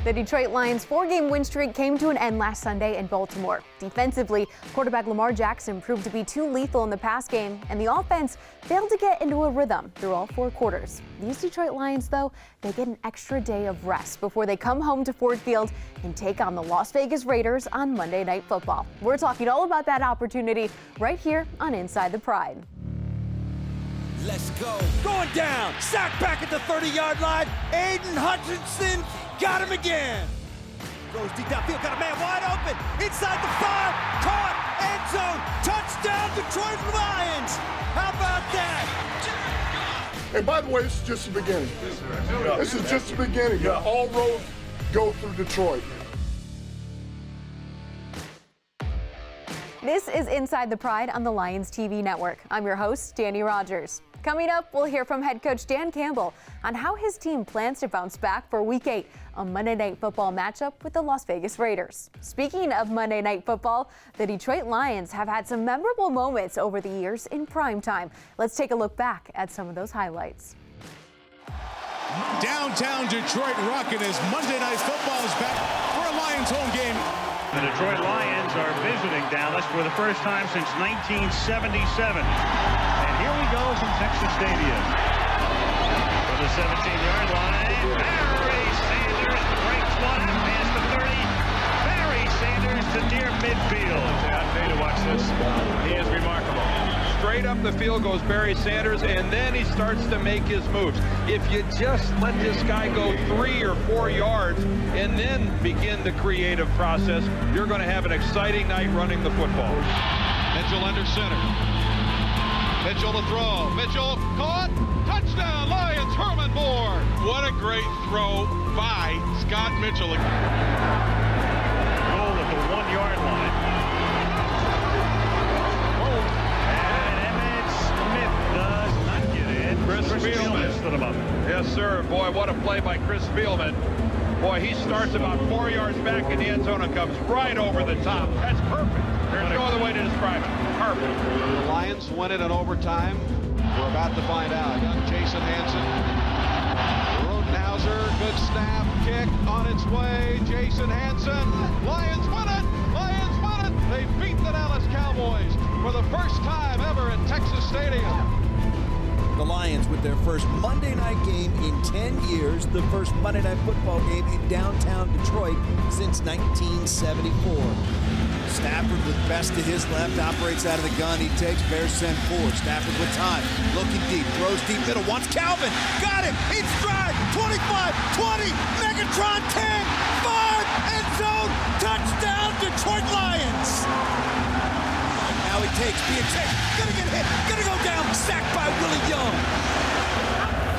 The Detroit Lions' 4-game win streak came to an end last Sunday in Baltimore. Defensively, quarterback Lamar Jackson proved to be too lethal in the pass game, and the offense failed to get into a rhythm through all 4 quarters. These Detroit Lions, though, they get an extra day of rest before they come home to Ford Field and take on the Las Vegas Raiders on Monday Night Football. We're talking all about that opportunity right here on Inside the Pride. Let's go. Going down. Sack back at the 30-yard line. Aiden Hutchinson got him again. Goes deep downfield. Got a man wide open. Inside the 5. Caught. End zone. Touchdown, Detroit Lions. How about that? And by the way, this is just the beginning. This is just the beginning. All roads go through Detroit. This is Inside the Pride on the Lions TV network. I'm your host, Dannie Rogers. Coming up, we'll hear from head coach Dan Campbell on how his team plans to bounce back for Week 8, a Monday Night Football matchup with the Las Vegas Raiders. Speaking of Monday Night Football, the Detroit Lions have had some memorable moments over the years in primetime. Let's take a look back at some of those highlights. Downtown Detroit rocking as Monday Night Football is back for a Lions home game. The Detroit Lions are visiting Dallas for the first time since 1977. And here we go from Texas Stadium. For the 17-yard line, Barry Sanders breaks one past the 30. Barry Sanders to near midfield. I'd pay to watch this. He is remarkable. Straight up the field goes Barry Sanders, and then he starts to make his moves. If you just let this guy go 3 or 4 yards and then begin the creative process, you're going to have an exciting night running the football. Mitchell under center. Mitchell to throw. Mitchell caught. Touchdown, Lions. Herman Moore. What a great throw by Scott Mitchell. Goal at the 1-yard line. Chris Spielman stood him up. Yes, sir. Boy, what a play by Chris Spielman. Boy, he starts about 4 yards back in the end zone and comes right over the top. That's perfect. There's no other way to describe it. Perfect. The Lions win it in overtime. We're about to find out. Young Jason Hansen. Rodenhauser, good snap, kick on its way. Jason Hansen. Lions win it. Lions win it. They beat the Dallas Cowboys for the first time ever in Texas Stadium. The Lions with their first Monday night game in 10 years, the first Monday Night Football game in downtown Detroit since 1974. Stafford with best to his left, operates out of the gun. He takes, Bears send 4. Stafford with time, looking deep, throws deep middle, wants Calvin, got him, in stride, 25, 20, Megatron 10, 5, end zone, touchdown Detroit Lions. Now he takes, being chased, gonna get hit, gonna go down, sacked by Willie Young.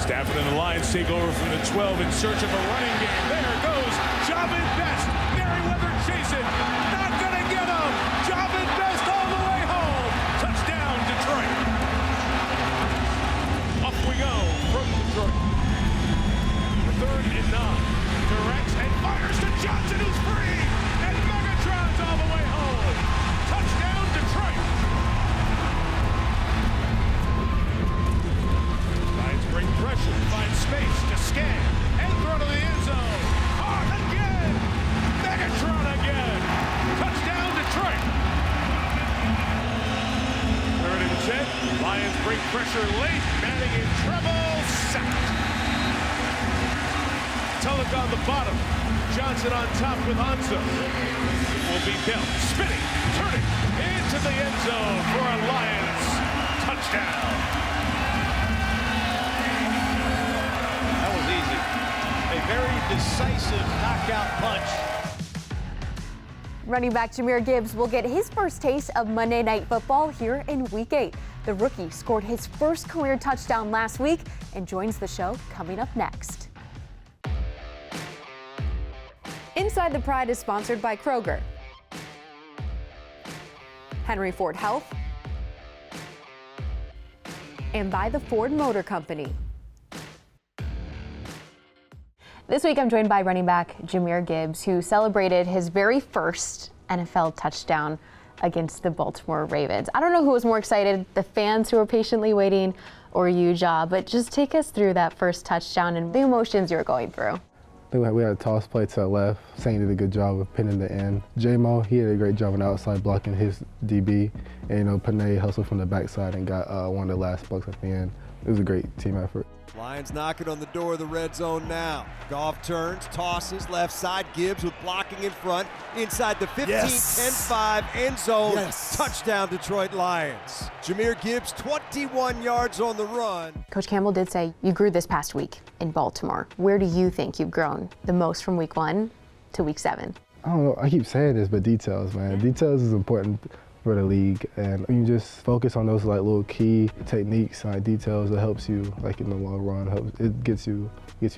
Stafford and the Lions take over from the 12 in search of a running game. There goes Jahmyr Best. Merriweather chasing, not gonna get him. Jahmyr Best all the way home. Touchdown, Detroit. Up we go from Detroit. 3rd and 9. Directs and fires to Johnson, who's free. And Megatron's all the way home. Touchdown, Detroit. Lions bring pressure, find space to scan, and throw to the end zone. Hard again. Megatron again. Touchdown, Detroit. 3rd and 10. Lions bring pressure late. Manning in trouble. Sacked. Tulloch on the bottom. Johnson on top with Hansa. Will be built. Spinning. Turning into the end zone for a Lions touchdown. That was easy. A very decisive knockout punch. Running back Jahmyr Gibbs will get his first taste of Monday Night Football here in Week 8. The rookie scored his first career touchdown last week and joins the show coming up next. Inside the Pride is sponsored by Kroger, Henry Ford Health, and by the Ford Motor Company. This week I'm joined by running back Jahmyr Gibbs, who celebrated his very first NFL touchdown against the Baltimore Ravens. I don't know who was more excited, the fans who were patiently waiting or you, Ja, but just take us through that first touchdown and the emotions you were going through. I think we had a toss play to the left. Saint did a good job of pinning the end. Jahmyr, he had a great job on the outside blocking his DB. And, Panay hustled from the backside and got one of the last bucks at the end. It was a great team effort. Lions knocking on the door of the red zone now. Goff turns, tosses, left side. Gibbs with blocking in front. Inside the 15, 10-5 end zone. Touchdown Detroit Lions. Jahmyr Gibbs, 21 yards on the run. Coach Campbell did say you grew this past week in Baltimore. Where do you think you've grown the most from week 1 to week 7? I don't know. I keep saying this, but details, man. Details is important for the league, and you just focus on those like little key techniques, details that helps you like in the long run. It gets you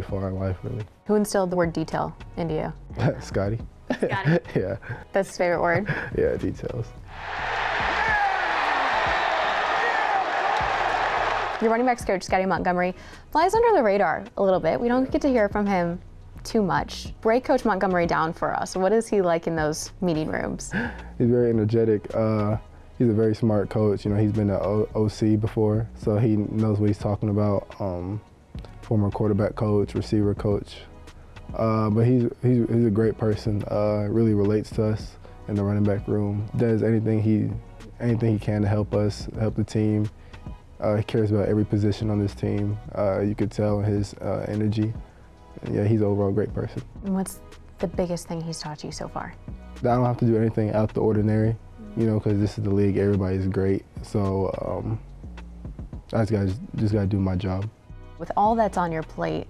far in life, really. Who instilled the word detail into you? Scotty. Scotty? Yeah. That's his favorite word? Yeah, details. Your running backs coach, Scotty Montgomery, flies under the radar a little bit. We don't get to hear from him too much. Break Coach Montgomery down for us. What is he like in those meeting rooms? He's very energetic. He's a very smart coach. He's been an OC before, so he knows what he's talking about. Former quarterback coach, receiver coach. But he's a great person. Really relates to us in the running back room. Does anything he can to help us, help the team. He cares about every position on this team. You could tell in his energy. Yeah, he's overall a great person. And what's the biggest thing he's taught you so far? I don't have to do anything out the ordinary, because this is the league. Everybody's great. So I just gotta do my job. With all that's on your plate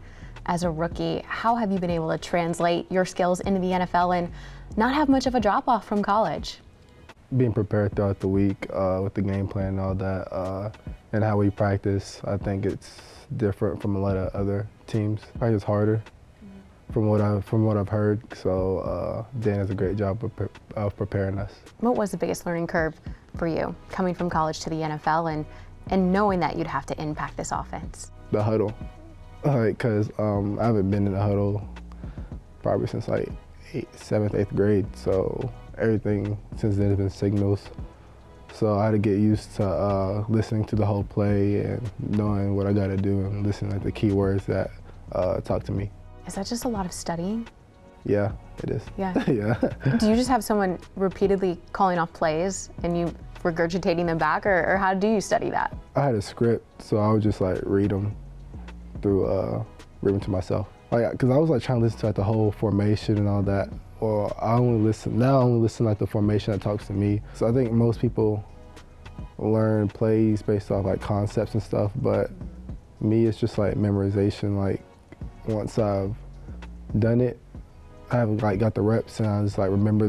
as a rookie, how have you been able to translate your skills into the NFL and not have much of a drop-off from college? Being prepared throughout the week with the game plan and all that, and how we practice, I think it's different from a lot of other teams. Practice harder, from what I've heard. So Dan does a great job of preparing us. What was the biggest learning curve for you coming from college to the NFL and knowing that you'd have to impact this offense? The huddle, because I haven't been in a huddle probably since like 7th, 8th grade. So everything since then has been signals. So I had to get used to listening to the whole play and knowing what I got to do and listening to the key words that talk to me. Is that just a lot of studying? Yeah, it is. Yeah. Yeah. Do you just have someone repeatedly calling off plays and you regurgitating them back, or how do you study that? I had a script, so I would just like read them to myself. Because I was like trying to listen to like the whole formation and all that. Well, I only listen like the formation that talks to me. So I think most people learn plays based off like concepts and stuff, but me, it's just like memorization. Like once I've done it, I haven't like got the reps and I just like remember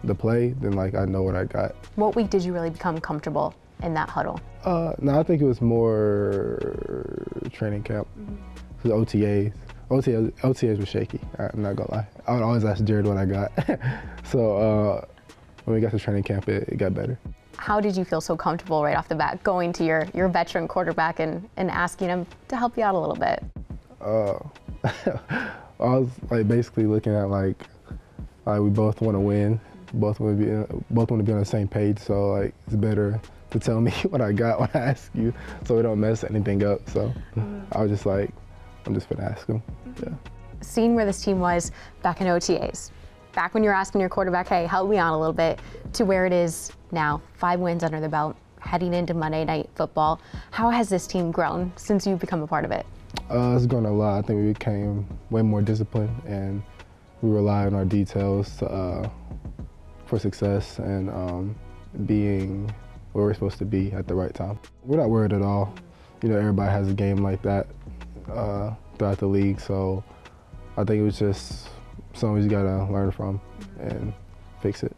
the play, then like I know what I got. What week did you really become comfortable in that huddle? No, I think it was more training camp. The OTAs. OTAs were shaky, I'm not gonna lie. I would always ask Jared what I got. So when we got to training camp, it got better. How did you feel so comfortable right off the bat going to your veteran quarterback and asking him to help you out a little bit? I was like basically looking at like we both want to win, both want to be on the same page. So like it's better to tell me what I got when I ask you, so we don't mess anything up. So I was just like, I'm just gonna ask him. Yeah. Seeing where this team was back in OTAs, back when you were asking your quarterback, hey, help me out a little bit, to where it is now, 5 wins under the belt, heading into Monday Night Football. How has this team grown since you've become a part of it? It's grown a lot. I think we became way more disciplined and we rely on our details for success and being where we're supposed to be at the right time. We're not worried at all. Everybody has a game like that throughout the league, so I think it was just something we just gotta learn from and fix it.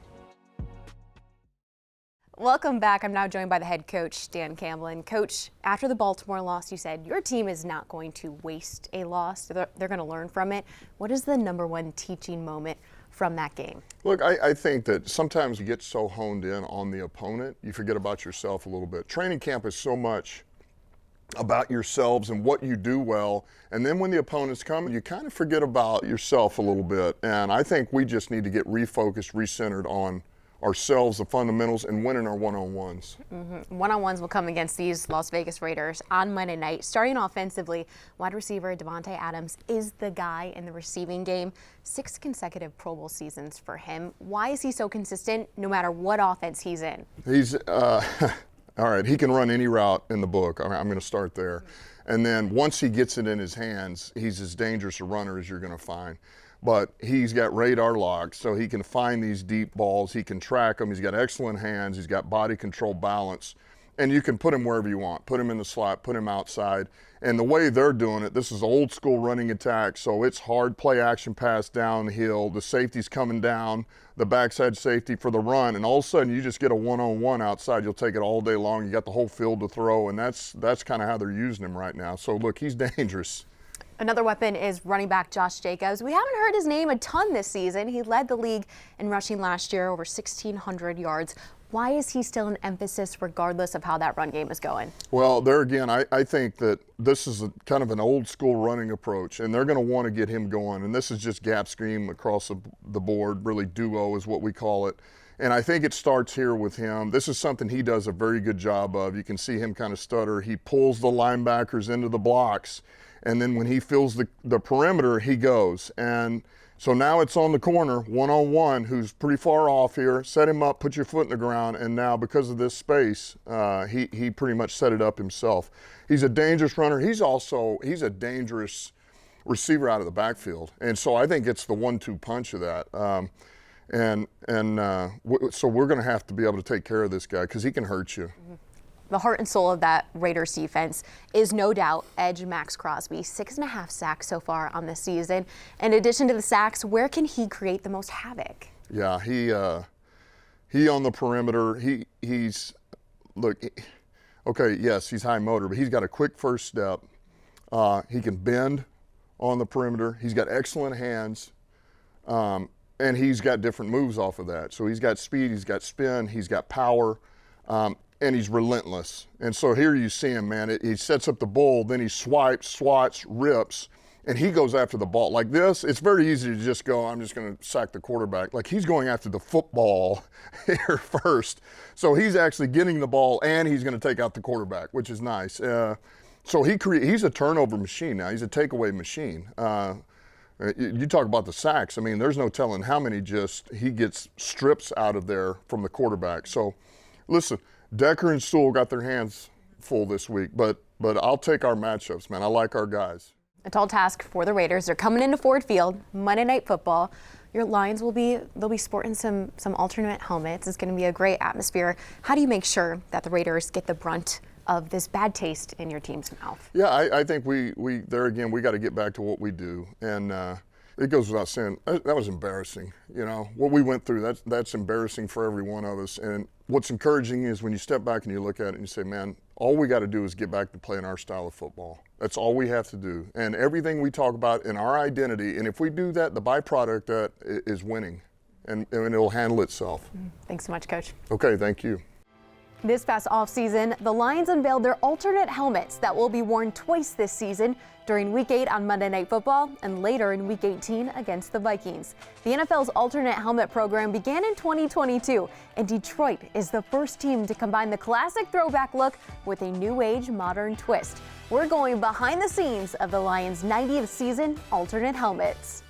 Welcome back. I'm now joined by the head coach, Dan Campbell. And Coach, after the Baltimore loss, you said your team is not going to waste a loss. They're going to learn from it. What is the #1 teaching moment from that game? Look, I think that sometimes you get so honed in on the opponent, you forget about yourself a little bit. Training camp is so much about yourselves and what you do well, and then when the opponents come, you kind of forget about yourself a little bit. And I think we just need to get refocused, recentered on ourselves, the fundamentals, and winning our one-on-ones. One-on-ones will come against these Las Vegas Raiders on Monday night. Starting offensively, wide receiver Davante Adams is the guy in the receiving game. 6 consecutive Pro Bowl seasons for him. Why is he so consistent no matter what offense he's in? He's, all right, he can run any route in the book. I'm going to start there. And then once he gets it in his hands, he's as dangerous a runner as you're going to find. But he's got radar lock, so he can find these deep balls. He can track them. He's got excellent hands. He's got body control, balance. And you can put him wherever you want. Put him in the slot, put him outside. And the way they're doing it, this is old school running attack, so it's hard play action pass downhill. The safety's coming down, the backside safety for the run, and all of a sudden you just get a one-on-one outside. You'll take it all day long. You got the whole field to throw, and that's kind of how they're using him right now. So, look, he's dangerous. Another weapon is running back Josh Jacobs. We haven't heard his name a ton this season. He led the league in rushing last year, over 1,600 yards. Why is he still an emphasis regardless of how that run game is going? Well, there again, I think that this is kind of an old school running approach, and they're going to want to get him going. And this is just gap scheme across the board, really duo is what we call it. And I think it starts here with him. This is something he does a very good job of. You can see him kind of stutter. He pulls the linebackers into the blocks. And then when he feels the perimeter, he goes. And so now it's on the corner, one-on-one, who's pretty far off here. Set him up, put your foot in the ground, and now because of this space, he pretty much set it up himself. He's a dangerous runner. He's a dangerous receiver out of the backfield. And so I think it's the 1-2 punch of that. So we're going to have to be able to take care of this guy because he can hurt you. The heart and soul of that Raiders defense is no doubt edge Max Crosby. 6.5 sacks so far on this season. In addition to the sacks, where can he create the most havoc? Yeah, he on the perimeter. He's high motor, but he's got a quick first step. He can bend on the perimeter. He's got excellent hands, and he's got different moves off of that. So he's got speed, he's got spin, he's got power. And he's relentless. And so here you see him, man. He sets up the bull, then he swipes, swats, rips, and he goes after the ball. Like this, it's very easy to just go, I'm just going to sack the quarterback. Like he's going after the football here first. So he's actually getting the ball, and he's going to take out the quarterback, which is nice. So he's a turnover machine now. He's a takeaway machine. You talk about the sacks. I mean, there's no telling how many he gets strips out of there from the quarterback. So listen, Decker and Sewell got their hands full this week, but I'll take our matchups, man. I like our guys. A tall task for the Raiders. They're coming into Ford Field, Monday Night Football. Your Lions they'll be sporting some alternate helmets. It's going to be a great atmosphere. How do you make sure that the Raiders get the brunt of this bad taste in your team's mouth? Yeah, I think we there again, we got to get back to what we do. And it goes without saying, that was embarrassing. You know, what we went through, that's embarrassing for every one of us. And what's encouraging is when you step back and you look at it and you say, man, all we got to do is get back to playing our style of football. That's all we have to do. And everything we talk about in our identity, and if we do that, the byproduct that is winning, and it'll handle itself. Thanks so much, Coach. Okay, thank you. This past offseason, the Lions unveiled their alternate helmets that will be worn twice this season, during Week 8 on Monday Night Football and later in Week 18 against the Vikings. The NFL's alternate helmet program began in 2022, and Detroit is the first team to combine the classic throwback look with a new age modern twist. We're going behind the scenes of the Lions' 90th season alternate helmets.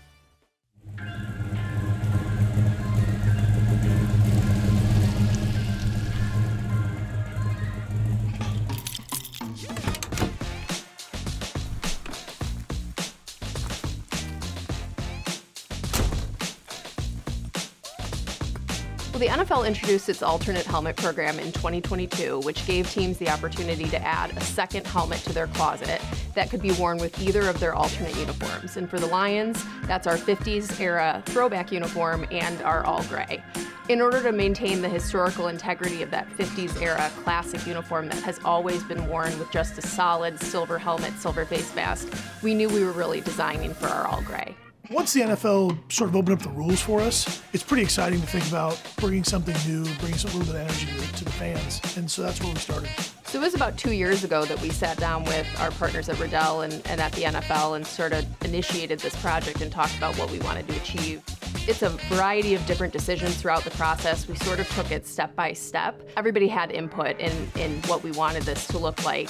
The NFL introduced its alternate helmet program in 2022, which gave teams the opportunity to add a second helmet to their closet that could be worn with either of their alternate uniforms. And for the Lions, that's our 50s era throwback uniform and our all gray. In order to maintain the historical integrity of that 50s era classic uniform that has always been worn with just a solid silver helmet, silver face mask, we knew we were really designing for our all gray. Once the NFL sort of opened up the rules for us, it's pretty exciting to think about bringing something new, bringing a little bit of energy to the fans, and so that's where we started. So it was about 2 years ago that we sat down with our partners at Riddell and at the NFL and sort of initiated this project and talked about what we wanted to achieve. It's a variety of different decisions throughout the process. We sort of took it step by step. Everybody had input in what we wanted this to look like.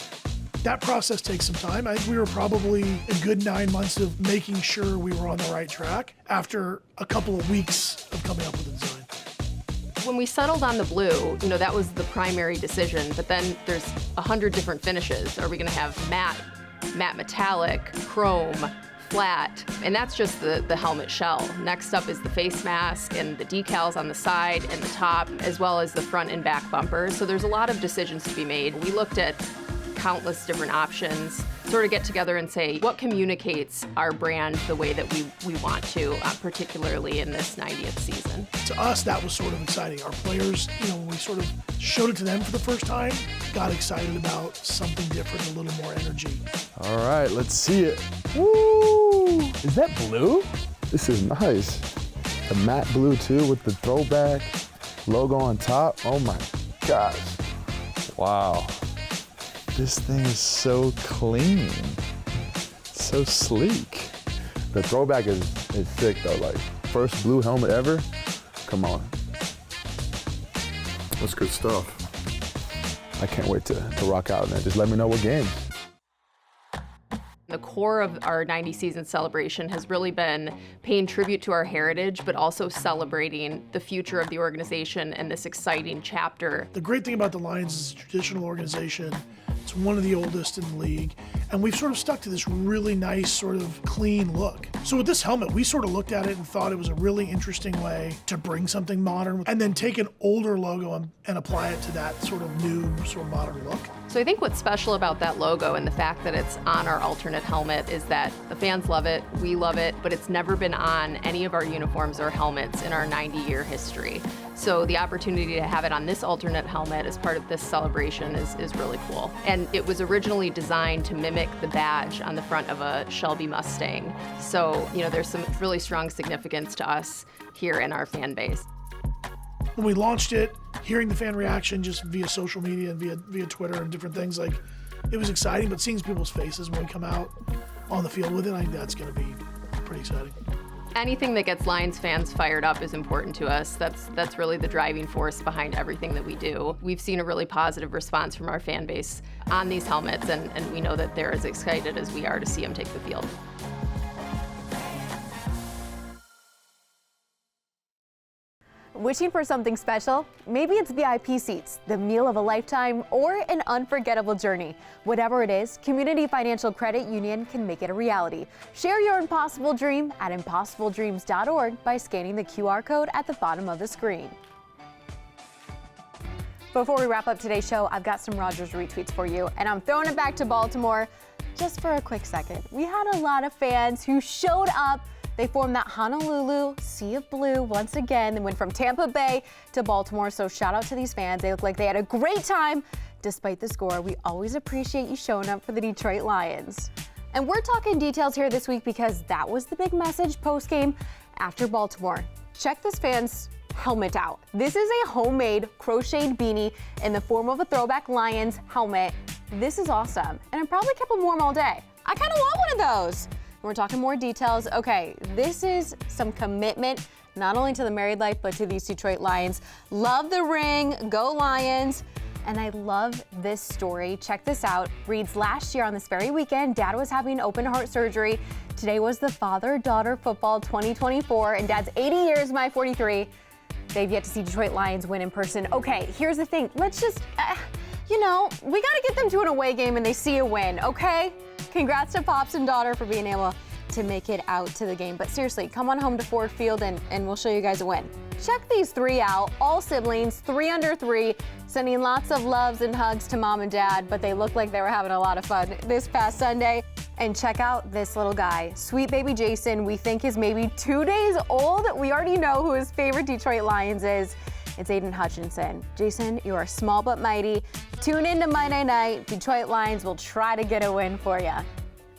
That process takes some time. I think we were probably a good 9 months of making sure we were on the right track after a couple of weeks of coming up with a design. When we settled on the blue, that was the primary decision, but then there's 100 different finishes. Are we gonna have matte metallic, chrome, flat, and that's just the helmet shell. Next up is the face mask and the decals on the side and the top, as well as the front and back bumpers. So there's a lot of decisions to be made. We looked at countless different options, sort of get together and say, what communicates our brand the way that we want to, particularly in this 90th season. To us, that was sort of exciting. Our players, when we sort of showed it to them for the first time, got excited about something different, a little more energy. All right, let's see it. Woo! Is that blue? This is nice. The matte blue too with the throwback logo on top. Oh my gosh. Wow. This thing is so clean, so sleek. The throwback is sick though, like first blue helmet ever. Come on. That's good stuff. I can't wait to rock out, man. Just let me know what games. The core of our 90 season celebration has really been paying tribute to our heritage, but also celebrating the future of the organization and this exciting chapter. The great thing about the Lions is it's a traditional organization. It's one of the oldest in the league, and we've sort of stuck to this really nice, sort of clean look. So with this helmet, we sort of looked at it and thought it was a really interesting way to bring something modern and then take an older logo and apply it to that sort of new, sort of modern look. So I think what's special about that logo and the fact that it's on our alternate helmet is that the fans love it, we love it, but it's never been on any of our uniforms or helmets in our 90-year history. So the opportunity to have it on this alternate helmet as part of this celebration is really cool. And it was originally designed to mimic the badge on the front of a Shelby Mustang. So, there's some really strong significance to us here in our fan base. When we launched it, hearing the fan reaction just via social media and via Twitter and different things, like, it was exciting, but seeing people's faces when we come out on the field with it, I think that's going to be pretty exciting. Anything that gets Lions fans fired up is important to us. That's really the driving force behind everything that we do. We've seen a really positive response from our fan base on these helmets, and we know that they're as excited as we are to see them take the field. Wishing for something special? Maybe it's VIP seats, the meal of a lifetime, or an unforgettable journey. Whatever it is, Community Financial Credit Union can make it a reality. Share your impossible dream at impossibledreams.org by scanning the QR code at the bottom of the screen. Before we wrap up today's show, I've got some Rogers retweets for you, and I'm throwing it back to Baltimore just for a quick second. We had a lot of fans who showed up. They formed that Honolulu Sea of Blue once again. They went from Tampa Bay to Baltimore, so shout out to these fans. They look like they had a great time despite the score. We always appreciate you showing up for the Detroit Lions. And we're talking details here this week because that was the big message post-game after Baltimore. Check this fan's helmet out. This is a homemade crocheted beanie in the form of a throwback Lions helmet. This is awesome, and I probably kept them warm all day. I kind of want one of those. We're talking more details. Okay, this is some commitment, not only to the married life, but to these Detroit Lions. Love the ring, go Lions. And I love this story. Check this out. Reads, last year on this very weekend, Dad was having open heart surgery. Today was the father-daughter football 2024, and Dad's 80 years, my 43. They've yet to see Detroit Lions win in person. Okay, here's the thing. Let's just, we gotta get them to an away game and they see a win, okay? Congrats to Pops and daughter for being able to make it out to the game. But seriously, come on home to Ford Field and we'll show you guys a win. Check these three out, all siblings, 3 under 3, sending lots of loves and hugs to Mom and Dad, but they look like they were having a lot of fun this past Sunday. And check out this little guy, sweet baby Jason. We think is maybe 2 days old. We already know who his favorite Detroit Lions is. It's Aiden Hutchinson. Jason, you are small but mighty. Tune in to Monday night. Detroit Lions will try to get a win for you.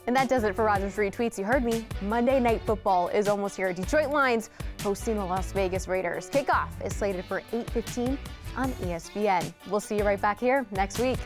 And that does it for Rogers Retweets. You heard me. Monday Night Football is almost here. Detroit Lions hosting the Las Vegas Raiders. Kickoff is slated for 8:15 on ESPN. We'll see you right back here next week.